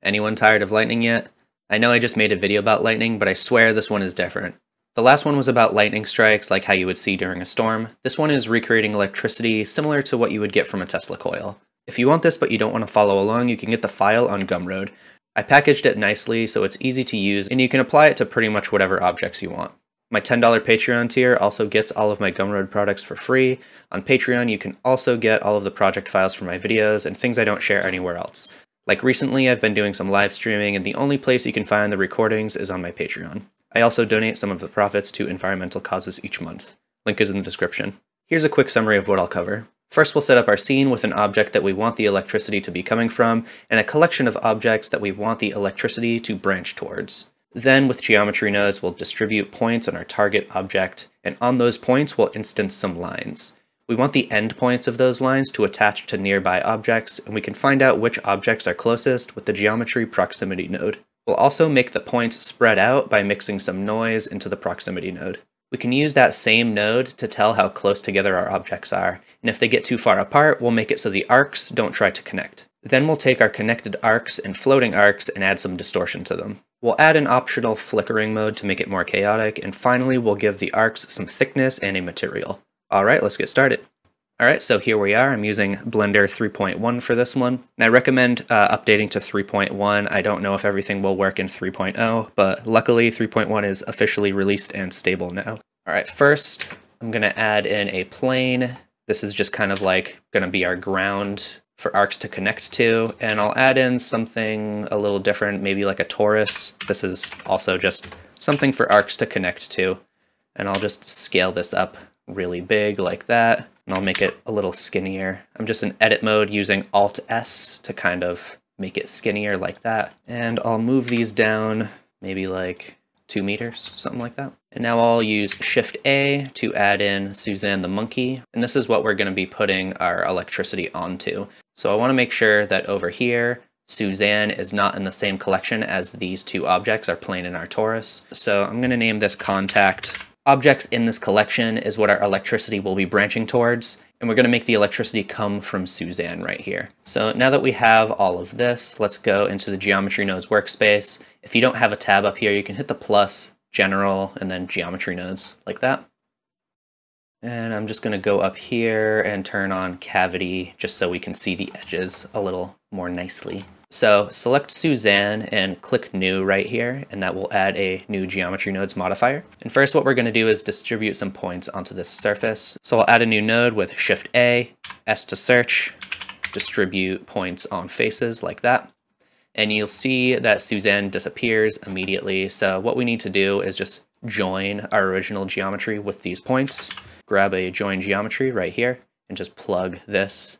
Anyone tired of lightning yet? I know I just made a video about lightning, but I swear this one is different. The last one was about lightning strikes, like how you would see during a storm. This one is recreating electricity similar to what you would get from a Tesla coil. If you want this but you don't want to follow along, you can get the file on Gumroad. I packaged it nicely so it's easy to use, and you can apply it to pretty much whatever objects you want. My $10 Patreon tier also gets all of my Gumroad products for free. On Patreon, you can also get all of the project files for my videos and things I don't share anywhere else. Like recently, I've been doing some live streaming, and the only place you can find the recordings is on my Patreon. I also donate some of the profits to environmental causes each month. Link is in the description. Here's a quick summary of what I'll cover. First, we'll set up our scene with an object that we want the electricity to be coming from, and a collection of objects that we want the electricity to branch towards. Then, with geometry nodes, we'll distribute points on our target object, and on those points, we'll instance some lines. We want the endpoints of those lines to attach to nearby objects, and we can find out which objects are closest with the geometry proximity node. We'll also make the points spread out by mixing some noise into the proximity node. We can use that same node to tell how close together our objects are, and if they get too far apart, we'll make it so the arcs don't try to connect. Then we'll take our connected arcs and floating arcs and add some distortion to them. We'll add an optional flickering mode to make it more chaotic, and finally we'll give the arcs some thickness and a material. Alright, let's get started. Alright, so here we are. I'm using Blender 3.1 for this one, and I recommend updating to 3.1. I don't know if everything will work in 3.0, but luckily 3.1 is officially released and stable now. Alright, first I'm going to add in a plane. This is just kind of like going to be our ground for arcs to connect to, and I'll add in something a little different, maybe like a torus. This is also just something for arcs to connect to, and I'll just scale this up really big like that. And I'll make it a little skinnier. I'm just in edit mode using Alt-S to kind of make it skinnier like that. And I'll move these down maybe like 2 meters, something like that. And now I'll use Shift-A to add in Suzanne the monkey. And this is what we're going to be putting our electricity onto. So I want to make sure that over here, Suzanne is not in the same collection as these two objects are playing in our torus. So I'm going to name this contact. Objects in this collection is what our electricity will be branching towards, and we're going to make the electricity come from Suzanne right here. So now that we have all of this, let's go into the Geometry Nodes workspace. If you don't have a tab up here, you can hit the plus, General, and then Geometry Nodes, like that. And I'm just going to go up here and turn on Cavity, just so we can see the edges a little more nicely. So select Suzanne and click New right here, and that will add a new Geometry Nodes modifier. And first what we're going to do is distribute some points onto this surface. So I'll add a new node with Shift-A, S to search, distribute points on faces like that. And you'll see that Suzanne disappears immediately. So what we need to do is just join our original geometry with these points. Grab a join geometry right here and just plug this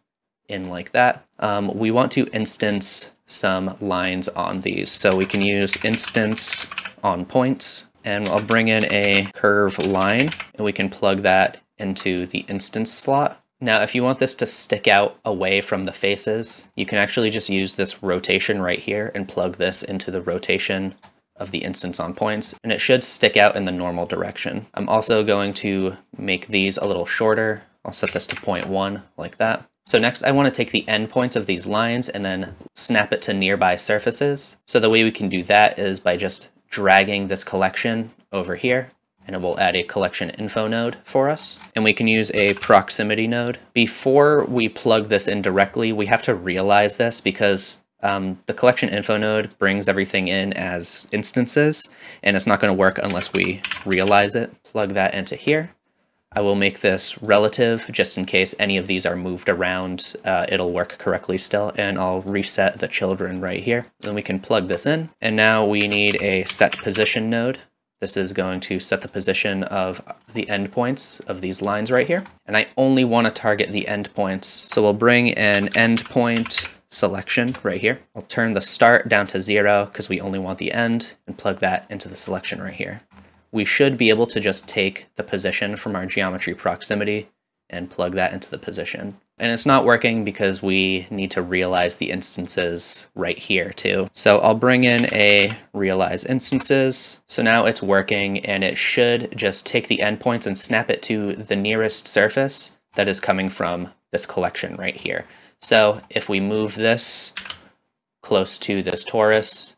in like that. We want to instance some lines on these, so we can use instance on points, and I'll bring in a curve line, and we can plug that into the instance slot. Now if you want this to stick out away from the faces, you can actually just use this rotation right here and plug this into the rotation of the instance on points, and it should stick out in the normal direction. I'm also going to make these a little shorter. I'll set this to 0.1 like that. So next I want to take the endpoints of these lines and then snap it to nearby surfaces. So the way we can do that is by just dragging this collection over here, and it will add a collection info node for us. And we can use a proximity node. Before we plug this in directly, we have to realize this because the collection info node brings everything in as instances, and it's not going to work unless we realize it. Plug that into here. I will make this relative just in case any of these are moved around. It'll work correctly still, and I'll reset the children right here. Then we can plug this in, and now we need a set position node. This is going to set the position of the endpoints of these lines right here, and I only want to target the endpoints. So we'll bring an endpoint selection right here. I'll turn the start down to 0 because we only want the end, and plug that into the selection right here. We should be able to just take the position from our geometry proximity and plug that into the position. And it's not working because we need to realize the instances right here too. So I'll bring in a realize instances. So now it's working, and it should just take the endpoints and snap it to the nearest surface that is coming from this collection right here. So if we move this close to this torus,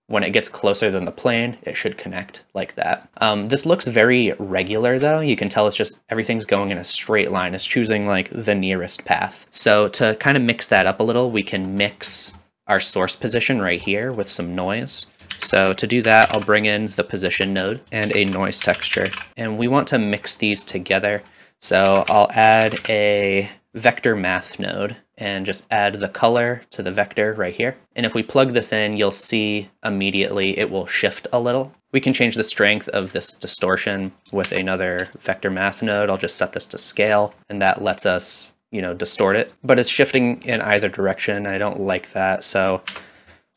when it gets closer than the plane, it should connect like that. This looks very regular though. You can tell it's just everything's going in a straight line. It's choosing like the nearest path. So to kind of mix that up a little, we can mix our source position right here with some noise. So to do that, I'll bring in the position node and a noise texture. And we want to mix these together. So I'll add a vector math node and just add the color to the vector right here. And if we plug this in, you'll see immediately it will shift a little. We can change the strength of this distortion with another vector math node. I'll just set this to scale, and that lets us, distort it. But it's shifting in either direction. I don't like that. So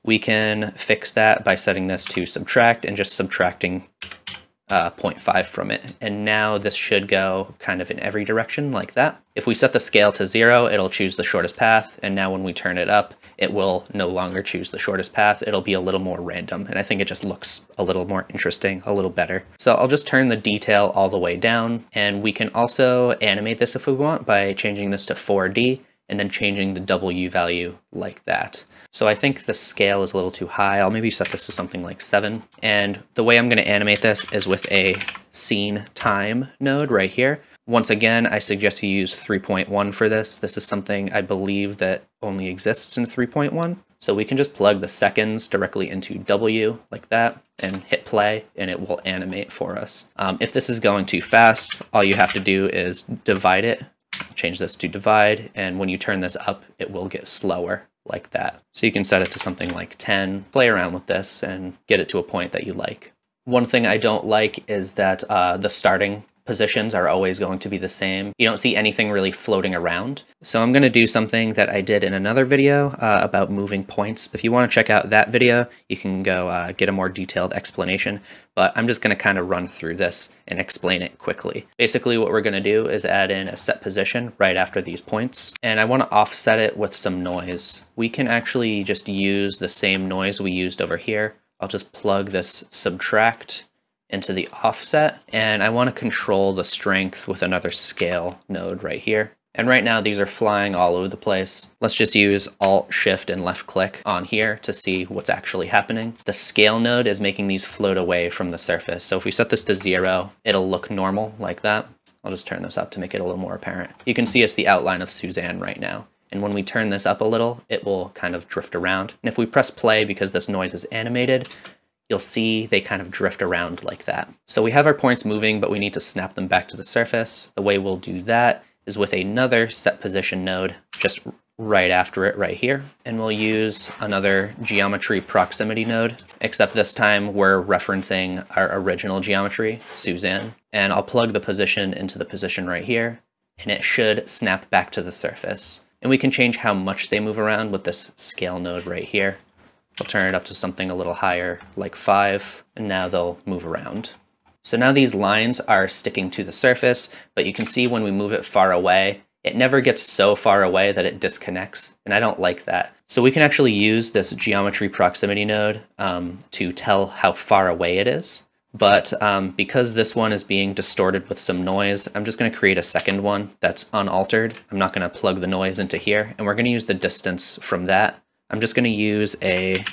we can fix that by setting this to subtract and just subtracting 0.5 from it. And now this should go kind of in every direction like that. If we set the scale to 0, it'll choose the shortest path. And now when we turn it up, it will no longer choose the shortest path. It'll be a little more random. And I think it just looks a little more interesting, a little better. So I'll just turn the detail all the way down. And we can also animate this if we want by changing this to 4D and then changing the W value like that. So I think the scale is a little too high. I'll maybe set this to something like 7. And the way I'm going to animate this is with a scene time node right here. Once again, I suggest you use 3.1 for this. This is something I believe that only exists in 3.1. So we can just plug the seconds directly into W like that and hit play, and it will animate for us. If this is going too fast, all you have to do is divide it. Change this to divide, and when you turn this up, it will get slower like that. So you can set it to something like 10, play around with this and get it to a point that you like. One thing I don't like is that the starting positions are always going to be the same. You don't see anything really floating around. So I'm going to do something that I did in another video about moving points. If you want to check out that video, you can go get a more detailed explanation, but I'm just going to kind of run through this and explain it quickly. Basically what we're going to do is add in a set position right after these points, and I want to offset it with some noise. We can actually just use the same noise we used over here. I'll just plug this subtract into the offset, and I want to control the strength with another scale node right here. And right now these are flying all over the place. Let's just use Alt, Shift, and left click on here to see what's actually happening. The scale node is making these float away from the surface. So if we set this to 0, it'll look normal like that. I'll just turn this up to make it a little more apparent. You can see it's the outline of Suzanne right now. And when we turn this up a little, it will kind of drift around. And if we press play, because this noise is animated, you'll see they kind of drift around like that. So we have our points moving, but we need to snap them back to the surface. The way we'll do that is with another set position node just right after it right here. And we'll use another geometry proximity node, except this time we're referencing our original geometry, Suzanne. And I'll plug the position into the position right here, and it should snap back to the surface. And we can change how much they move around with this scale node right here. I'll turn it up to something a little higher, like 5, and now they'll move around. So now these lines are sticking to the surface, but you can see when we move it far away, it never gets so far away that it disconnects, and I don't like that. So we can actually use this geometry proximity node to tell how far away it is. But because this one is being distorted with some noise, I'm just going to create a second one that's unaltered. I'm not going to plug the noise into here, and we're going to use the distance from that. I'm just going to use a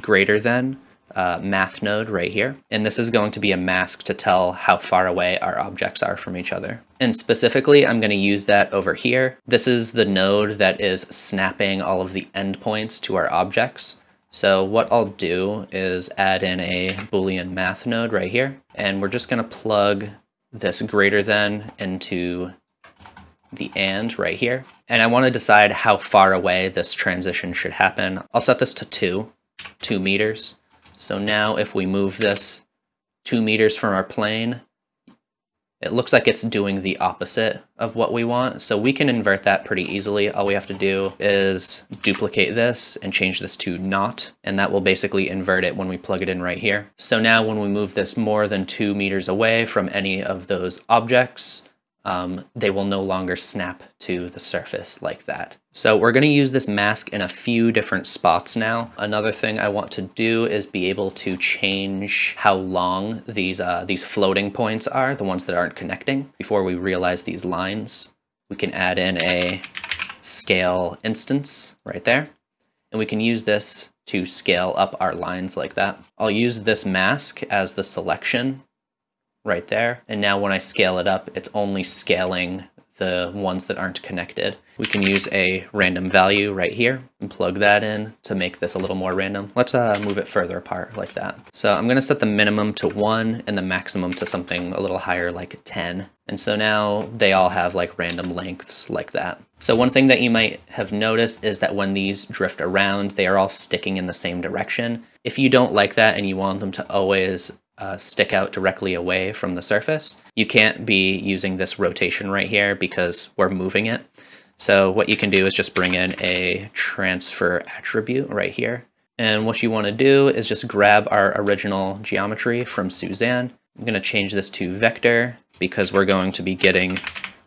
greater than math node right here. And this is going to be a mask to tell how far away our objects are from each other. And specifically, I'm going to use that over here. This is the node that is snapping all of the endpoints to our objects. So what I'll do is add in a Boolean math node right here. And we're just going to plug this greater than into the and right here. And I want to decide how far away this transition should happen. I'll set this to 2 meters. So now if we move this 2 meters from our plane, it looks like it's doing the opposite of what we want. So we can invert that pretty easily. All we have to do is duplicate this and change this to not, and that will basically invert it when we plug it in right here. So now when we move this more than 2 meters away from any of those objects, they will no longer snap to the surface like that. So we're going to use this mask in a few different spots now. Another thing I want to do is be able to change how long these floating points are, the ones that aren't connecting, before we realize these lines. we can add in a scale instance right there. And we can use this to scale up our lines like that. I'll use this mask as the selection right there. And now when I scale it up, it's only scaling the ones that aren't connected. We can use a random value right here and plug that in to make this a little more random. Let's move it further apart like that. So I'm gonna set the minimum to 1 and the maximum to something a little higher like 10. And so now they all have like random lengths like that. So one thing that you might have noticed is that when these drift around, they are all sticking in the same direction. If you don't like that and you want them to always stick out directly away from the surface, you can't be using this rotation right here because we're moving it. So what you can do is just bring in a transfer attribute right here. And what you want to do is just grab our original geometry from Suzanne. I'm going to change this to vector because we're going to be getting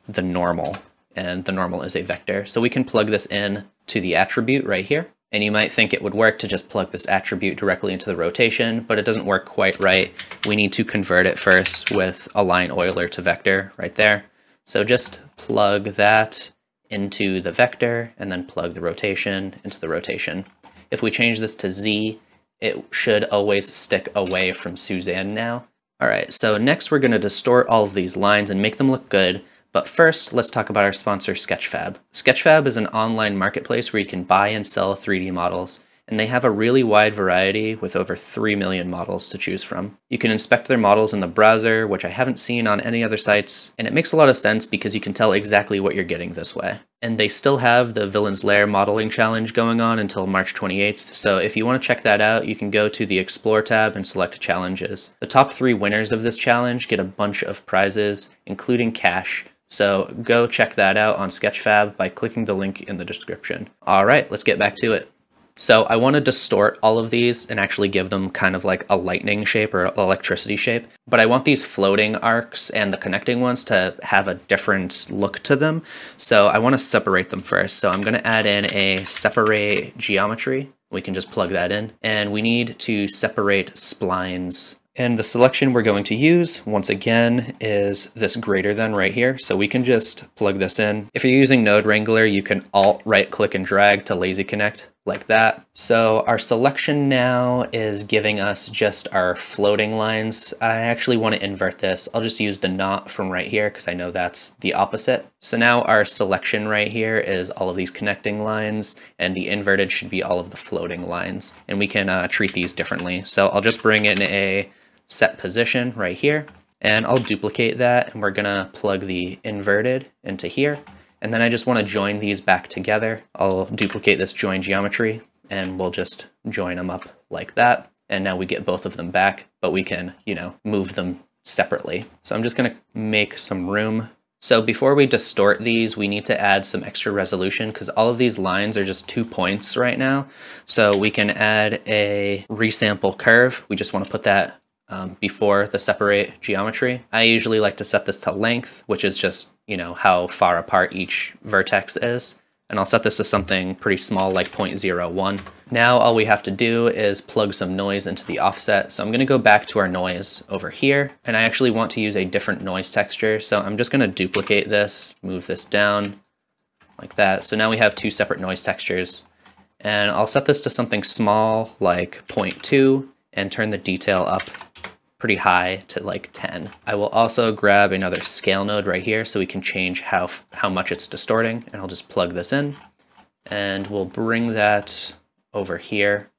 the normal, and the normal is a vector. So we can plug this in to the attribute right here. And you might think it would work to just plug this attribute directly into the rotation, but it doesn't work quite right. We need to convert it first with align Euler to vector right there. So just plug that into the vector and then plug the rotation into the rotation. If we change this to Z, it should always stick away from Suzanne now. All right, so next we're gonna distort all of these lines and make them look good. But first, let's talk about our sponsor, Sketchfab. Sketchfab is an online marketplace where you can buy and sell 3D models, and they have a really wide variety with over 3 million models to choose from. You can inspect their models in the browser, which I haven't seen on any other sites, and it makes a lot of sense because you can tell exactly what you're getting this way. And they still have the Villain's Lair modeling challenge going on until March 28th, so if you want to check that out, you can go to the Explore tab and select challenges. The top 3 winners of this challenge get a bunch of prizes, including cash. So go check that out on Sketchfab by clicking the link in the description. All right, let's get back to it. So I want to distort all of these and actually give them kind of like a lightning shape or electricity shape, but I want these floating arcs and the connecting ones to have a different look to them. So I want to separate them first. So I'm going to add in a separate geometry. We can just plug that in, and we need to separate splines. And the selection we're going to use, once again, is this greater than right here. So we can just plug this in. If you're using Node Wrangler, you can Alt right click and drag to lazy connect like that. So our selection now is giving us just our floating lines. I actually want to invert this. I'll just use the not from right here because I know that's the opposite. So now our selection right here is all of these connecting lines, and the inverted should be all of the floating lines. And we can treat these differently. So I'll just bring in a set position right here, and I'll duplicate that, and we're gonna plug the inverted into here, and then I just want to join these back together. I'll duplicate this join geometry, and we'll just join them up like that, and now we get both of them back, but we can, you know, move them separately. So I'm just gonna make some room. So before we distort these, we need to add some extra resolution because all of these lines are just 2 points right now. So we can add a resample curve. We just want to put that before the separate geometry. I usually like to set this to length, which is just, you know, how far apart each vertex is. And I'll set this to something pretty small like 0.01. Now all we have to do is plug some noise into the offset. So I'm going to go back to our noise over here, and I actually want to use a different noise texture. So I'm just going to duplicate this, move this down like that. So now we have 2 separate noise textures, and I'll set this to something small like 0.2 and turn the detail up pretty high to like 10. I will also grab another scale node right here so we can change how much it's distorting, and I'll just plug this in, and we'll bring that over here.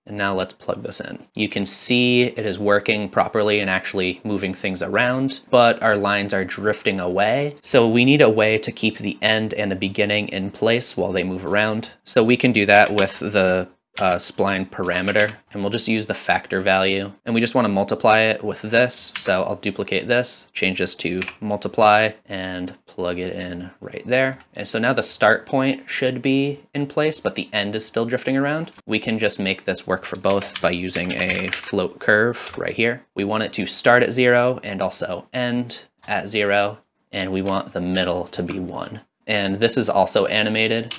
And now let's plug this in. You can see it is working properly and actually moving things around, but our lines are drifting away. So we need a way to keep the end and the beginning in place while they move around. So we can do that with the spline parameter, and we'll just use the factor value, and we just want to multiply it with this. So I'll duplicate this, change this to multiply, and plug it in right there. And so now the start point should be in place, but the end is still drifting around. We can just make this work for both by using a float curve right here. We want it to start at 0 and also end at 0, and we want the middle to be 1. And this is also animated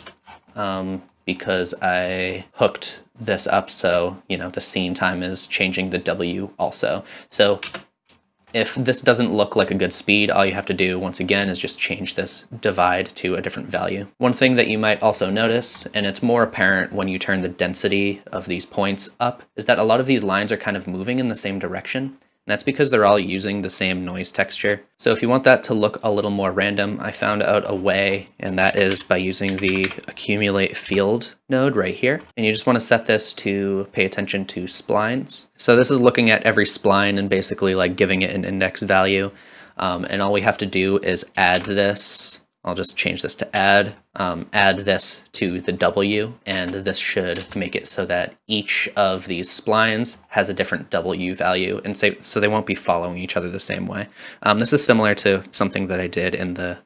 because I hooked this up, so, you know, the scene time is changing the W also. So If this doesn't look like a good speed, all you have to do, once again, is just change this divide to a different value. One thing that you might also notice, and it's more apparent when you turn the density of these points up, is that a lot of these lines are kind of moving in the same direction. And that's because they're all using the same noise texture. So if you want that to look a little more random, I found out a way, and that is by using the accumulate field node right here. And you just want to set this to pay attention to splines. So this is looking at every spline and basically like giving it an index value. And all we have to do is add this. I'll just change this to add this to the W, and this should make it so that each of these splines has a different W value, and so they won't be following each other the same way. This is similar to something that I did in the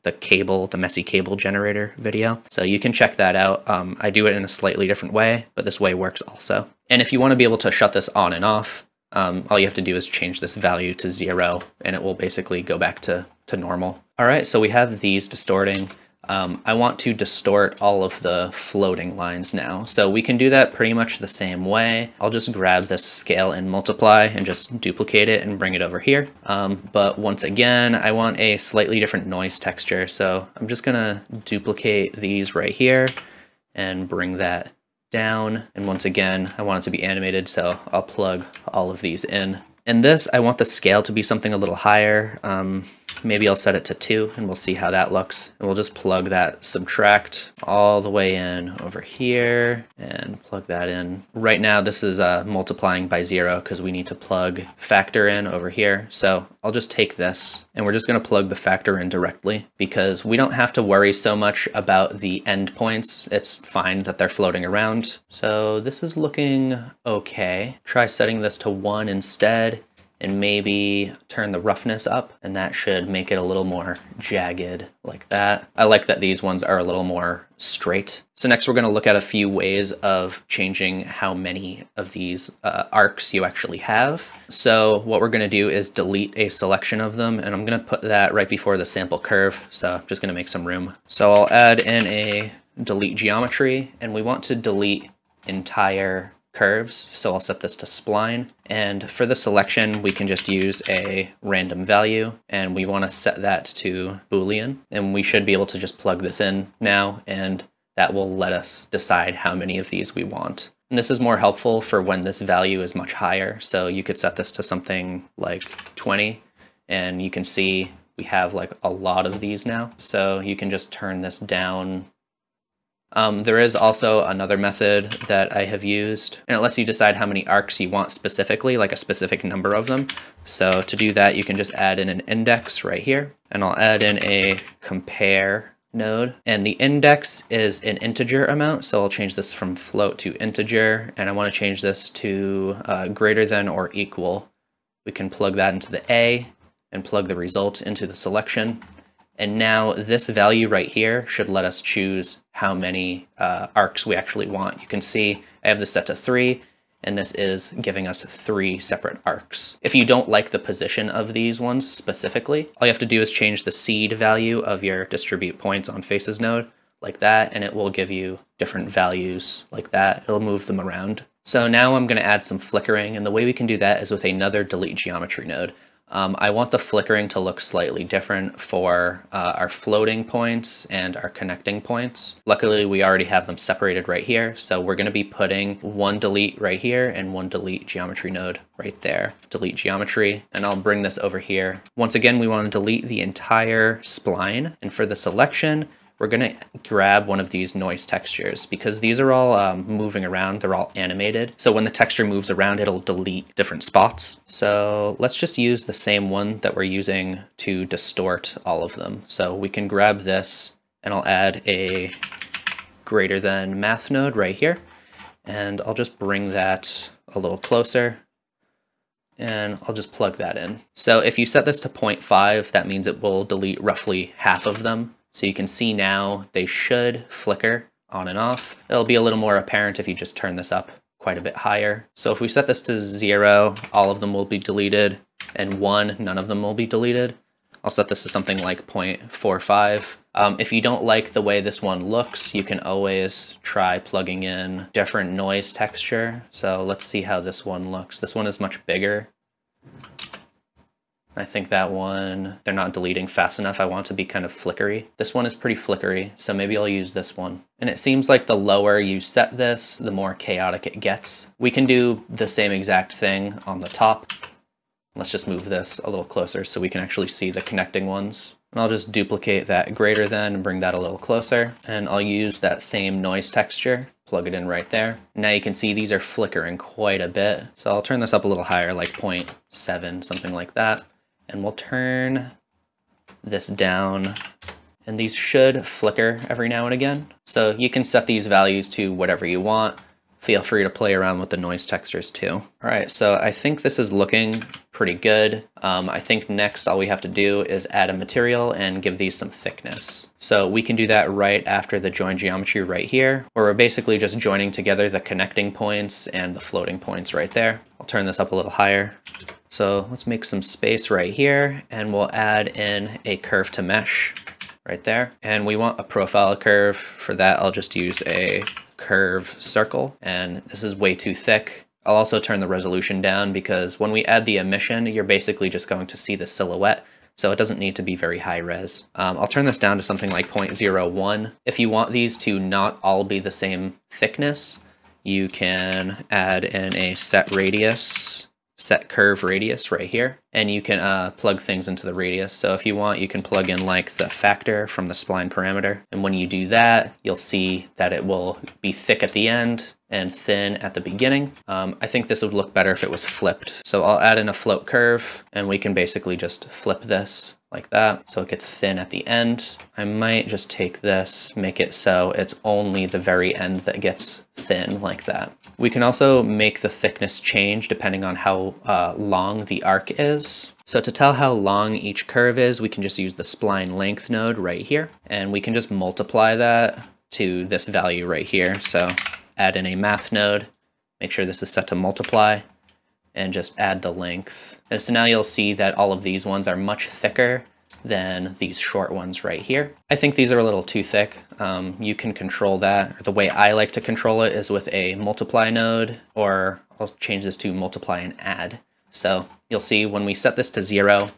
messy cable generator video, so you can check that out. I do it in a slightly different way, but this way works also. And if you want to be able to shut this on and off, all you have to do is change this value to 0, and it will basically go back to normal. All right, so we have these distorting. I want to distort all of the floating lines now. So we can do that pretty much the same way. I'll just grab this scale and multiply and just duplicate it and bring it over here. But once again, I want a slightly different noise texture. So I'm just gonna duplicate these right here and bring that down. And once again, I want it to be animated, so I'll plug all of these in. In this, I want the scale to be something a little higher. Maybe I'll set it to 2 and we'll see how that looks. And we'll just plug that subtract all the way in over here and plug that in. Right now, this is multiplying by 0 because we need to plug factor in over here. So I'll just take this and we're just going to plug the factor in directly because we don't have to worry so much about the endpoints. It's fine that they're floating around. So this is looking okay. Try setting this to 1 instead, and maybe turn the roughness up, and that should make it a little more jagged like that. I like that these ones are a little more straight. So next we're going to look at a few ways of changing how many of these arcs you actually have. So what we're going to do is delete a selection of them, and I'm going to put that right before the sample curve. So I'm just going to make some room. So I'll add in a delete geometry, and we want to delete entire curves, so I'll set this to spline. And for the selection, we can just use a random value, and we want to set that to Boolean. And we should be able to just plug this in now, and that will let us decide how many of these we want. And this is more helpful for when this value is much higher. So you could set this to something like 20, and you can see we have like a lot of these now. So you can just turn this down. There is also another method that I have used, and it lets you decide how many arcs you want specifically, like a specific number of them. So to do that, you can just add in an index right here, and I'll add in a compare node. And the index is an integer amount, so I'll change this from float to integer, and I want to change this to greater than or equal. We can plug that into the A and plug the result into the selection. And now this value right here should let us choose how many arcs we actually want. You can see I have this set to 3, and this is giving us 3 separate arcs. If you don't like the position of these ones specifically, all you have to do is change the seed value of your distribute points on faces node like that, and it will give you different values like that. It'll move them around. So now I'm going to add some flickering, and the way we can do that is with another delete geometry node. I want the flickering to look slightly different for our floating points and our connecting points. Luckily, we already have them separated right here, so we're going to be putting one delete right here and one delete geometry node right there. Delete geometry, and I'll bring this over here. Once again, we want to delete the entire spline, and for the selection, we're going to grab one of these noise textures because these are all moving around. They're all animated. So when the texture moves around, it'll delete different spots. So let's just use the same one that we're using to distort all of them. So we can grab this, and I'll add a greater than math node right here. And I'll just bring that a little closer, and I'll just plug that in. So if you set this to 0.5, that means it will delete roughly half of them. So you can see now they should flicker on and off. It'll be a little more apparent if you just turn this up quite a bit higher. So if we set this to 0, all of them will be deleted, and 1, none of them will be deleted. I'll set this to something like 0.45. If you don't like the way this one looks, you can always try plugging in different noise texture. So let's see how this one looks. This one is much bigger. I think that one, they're not deleting fast enough. I want it to be kind of flickery. This one is pretty flickery, so maybe I'll use this one. And it seems like the lower you set this, the more chaotic it gets. We can do the same exact thing on the top. Let's just move this a little closer so we can actually see the connecting ones. And I'll just duplicate that greater than and bring that a little closer. And I'll use that same noise texture, plug it in right there. Now you can see these are flickering quite a bit. So I'll turn this up a little higher, like 0.7, something like that. And we'll turn this down, and these should flicker every now and again. So you can set these values to whatever you want. Feel free to play around with the noise textures too. All right, so I think this is looking pretty good. I think next all we have to do is add a material and give these some thickness. So we can do that right after the join geometry right here, where we're basically just joining together the connecting points and the floating points right there. I'll turn this up a little higher. So let's make some space right here, and we'll add in a curve to mesh right there. And we want a profile curve. For that, I'll just use a curve circle, and this is way too thick. I'll also turn the resolution down because when we add the emission, you're basically just going to see the silhouette, so it doesn't need to be very high res. I'll turn this down to something like 0.01. If you want these to not all be the same thickness, you can add in a set curve radius right here, and you can plug things into the radius. So if you want, you can plug in like the factor from the spline parameter, and when you do that, you'll see that it will be thick at the end and thin at the beginning. I think this would look better if it was flipped. So I'll add in a float curve, and we can basically just flip this like that, so it gets thin at the end. I might just take this, make it so it's only the very end that gets thin like that. We can also make the thickness change depending on how long the arc is. So to tell how long each curve is, we can just use the spline length node right here, and we can just multiply that to this value right here. So add in a math node, make sure this is set to multiply, and just add the length. And so now you'll see that all of these ones are much thicker than these short ones right here. I think these are a little too thick. You can control that. The way I like to control it is with a multiply node, or I'll change this to multiply and add. So you'll see when we set this to 0,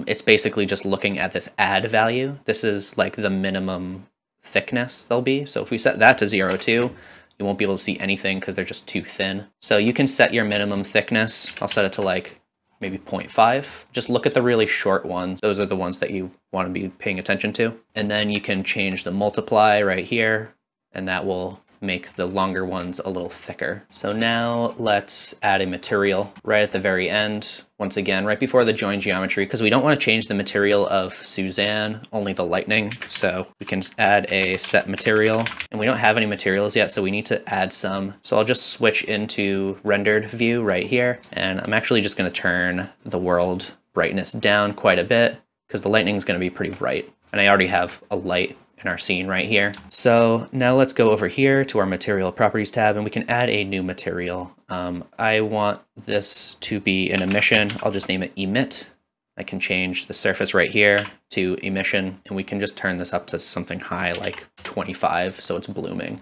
it's basically just looking at this add value. This is like the minimum thickness there'll be. So if we set that to 0 too, you won't be able to see anything because they're just too thin. So you can set your minimum thickness. I'll set it to like maybe 0.5. Just look at the really short ones. Those are the ones that you want to be paying attention to. And then you can change the multiply right here, and that will make the longer ones a little thicker. So now let's add a material right at the very end. Once again, right before the join geometry, because we don't want to change the material of Suzanne, only the lightning. So we can add a set material, and we don't have any materials yet, so we need to add some. So I'll just switch into rendered view right here, and I'm actually just going to turn the world brightness down quite a bit because the lightning is going to be pretty bright, and I already have a light in our scene right here. So now let's go over here to our material properties tab, and we can add a new material. I want this to be an emission. I'll just name it emit. I can change the surface right here to emission, and we can just turn this up to something high like 25, so it's blooming.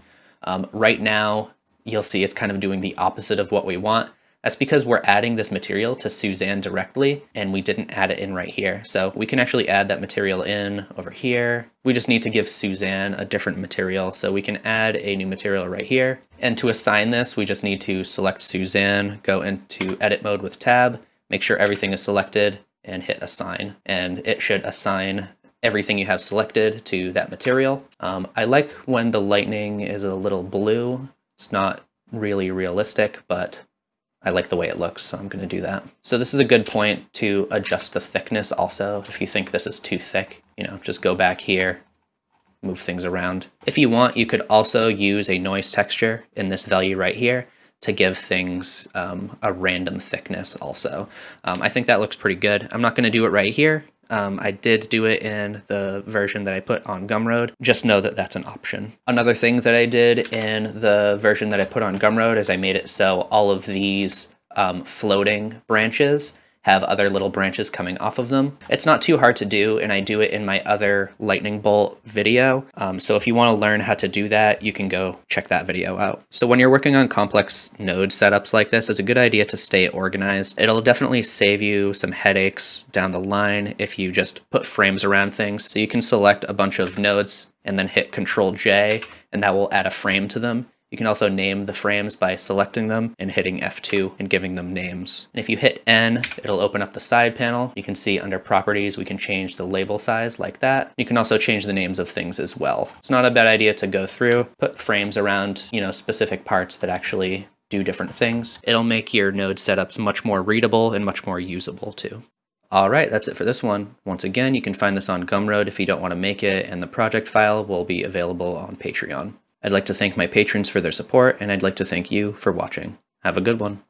Right now, you'll see it's kind of doing the opposite of what we want. That's because we're adding this material to Suzanne directly, and we didn't add it in right here. So we can actually add that material in over here. We just need to give Suzanne a different material. So we can add a new material right here. And to assign this, we just need to select Suzanne, go into edit mode with tab, make sure everything is selected, and hit assign. And it should assign everything you have selected to that material. I like when the lightning is a little blue. It's not really realistic, but I like the way it looks, so I'm going to do that. So this is a good point to adjust the thickness also. If you think this is too thick, just go back here, move things around. If you want, you could also use a noise texture in this value right here to give things a random thickness also. I think that looks pretty good. I'm not going to do it right here. I did do it in the version that I put on Gumroad. Just know that that's an option. Another thing that I did in the version that I put on Gumroad is I made it so all of these floating branches have other little branches coming off of them. It's not too hard to do, and I do it in my other lightning bolt video. So if you want to learn how to do that, you can go check that video out. So when you're working on complex node setups like this, it's a good idea to stay organized. It'll definitely save you some headaches down the line if you just put frames around things. So you can select a bunch of nodes and then hit Ctrl-J, and that will add a frame to them. You can also name the frames by selecting them and hitting F2 and giving them names. And if you hit N, it'll open up the side panel. You can see under properties, we can change the label size like that. You can also change the names of things as well. It's not a bad idea to go through, put frames around, specific parts that actually do different things. It'll make your node setups much more readable and much more usable too. All right, that's it for this one. Once again, you can find this on Gumroad if you don't want to make it, and the project file will be available on Patreon. I'd like to thank my patrons for their support, and I'd like to thank you for watching. Have a good one.